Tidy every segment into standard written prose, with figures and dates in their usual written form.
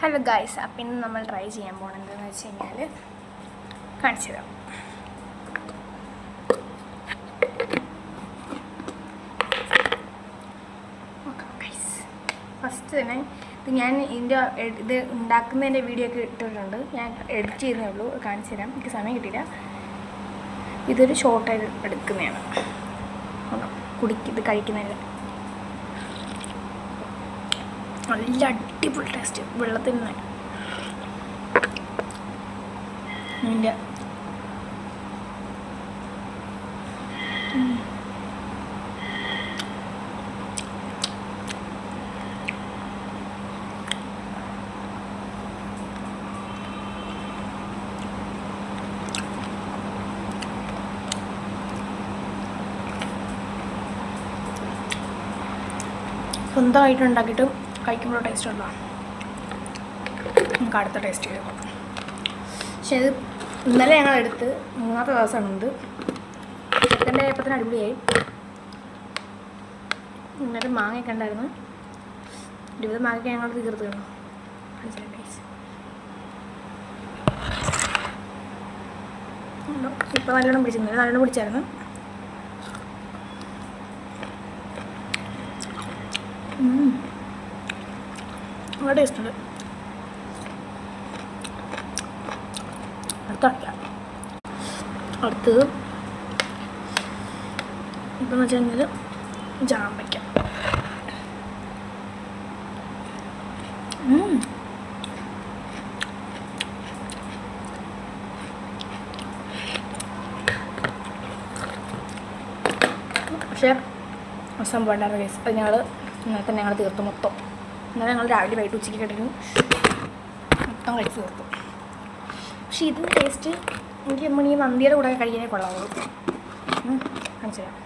Hello guys, അപ്പം ഇന്ന് നമ്മൾ ട്രൈ ചെയ്യാൻ പോകുന്നത് എന്താണെന്ന് വെച്ച് കഴിഞ്ഞാൽ കാണിച്ചു തരാം. ഫസ്റ്റ് തന്നെ ഇത് ഞാൻ ഇത് ഉണ്ടാക്കുന്നതിൻ്റെ വീഡിയോ ഒക്കെ ഇട്ടിട്ടുണ്ട്. ഞാൻ എഡിറ്റ് ചെയ്യുന്നേ ഉള്ളൂ, കാണിച്ചു തരാം. എനിക്ക് സമയം കിട്ടിയില്ല. ഇതൊരു ഷോർട്ടായിട്ട് എടുക്കുന്നതാണ്. ഇത് കഴിക്കുന്നതിന് നല്ല അടിപൊളി ടേസ്റ്റ്. വെള്ളത്തിൽ നിന്ന് അതിൻ്റെ സ്വന്തമായിട്ട് ഉണ്ടാക്കിയിട്ട് കഴിക്കുമ്പോൾ ടേസ്റ്റ് ഉണ്ടോ? നമുക്ക് അടുത്ത ടേസ്റ്റ് ചെയ്ത് നോക്കാം. പക്ഷേ ഇത് ഇന്നലെ ഞങ്ങളെടുത്ത് 3ാമത്തെ ദിവസമാണ് ഇത്. ചിക്കൻ്റെ ആയപ്പത്തിന് അടിപൊളിയായി. ഇന്നലെ മാങ്ങയൊക്കെ ഉണ്ടായിരുന്നു. 20 മാങ്ങയൊക്കെ ഞങ്ങൾ തീർത്ത് കാണും. ഇപ്പം നല്ലോണം പിടിച്ചിരുന്നില്ല, നല്ലോണം പിടിച്ചായിരുന്നു. നല്ല ടേസ്റ്റ് ഉണ്ട്. അടുത്തത് ഇപ്പം വെച്ച് കഴിഞ്ഞാൽ ജാമ്പയ്ക്ക. പക്ഷേ സംഭവം ഉണ്ടായിരുന്ന കേസ് അത് ഇന്നലെ തന്നെ ഞങ്ങൾ തീർത്തു മൊത്തം. ഇന്നലെ ഞങ്ങൾ രാവിലെ വൈകിട്ട് ഉച്ചയ്ക്ക് കിടന്നു മൊത്തം കഴിച്ച് തീർത്തു. പക്ഷേ ഇതിന് ടേസ്റ്റ് എനിക്ക് നമ്മൾ ഈ മന്തിയുടെ കൂടെ കഴിക്കാനേ കൊള്ളാവുള്ളൂ. കാണിച്ചു തരാം.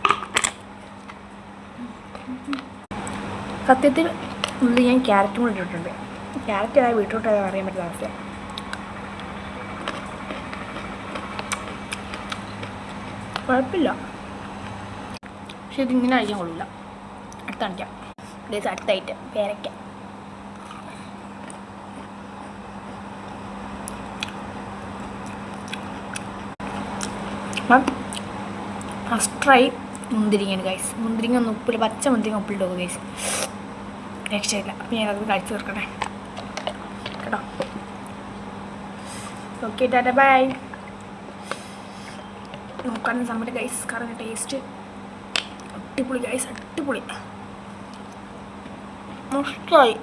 സത്യത്തിൽ ഉള്ളിൽ ഞാൻ ക്യാരറ്റും കൂടി ഇട്ടിട്ടുണ്ട്. ക്യാരറ്റ് ഏതാ ബീട്രൂട്ട് ഏതാ അറിയാൻ പറ്റുന്ന അവസ്ഥ. കുഴപ്പമില്ല, പക്ഷെ ഇതിങ്ങനെ കഴിക്കാൻ കൊള്ളില്ല. അടുത്ത് കാണിക്കാം. അടുത്തായിട്ട് പേരയ്ക്ക. ഫസ്റ്റ് ട്രൈ മുന്തിരിങ്ങയാണ് ഗൈസ്. മുന്തിരിങ്ങ ഒന്ന് ഉപ്പിൽ, പച്ച മുന്തിരിങ്ങ ഉപ്പിലിട്ടോ ഗൈസ്, രക്ഷയില്ല. അപ്പം ഞാനത് കഴിച്ച് തീർക്കട്ടെ കേട്ടോ. Okay, Tata by. നോക്കാനും സമയത്ത് ഗൈസ്, കാരണം ടേസ്റ്റ് അടിപൊളി ഗൈസ്, അടിപൊളി. മസ്റ്റായി.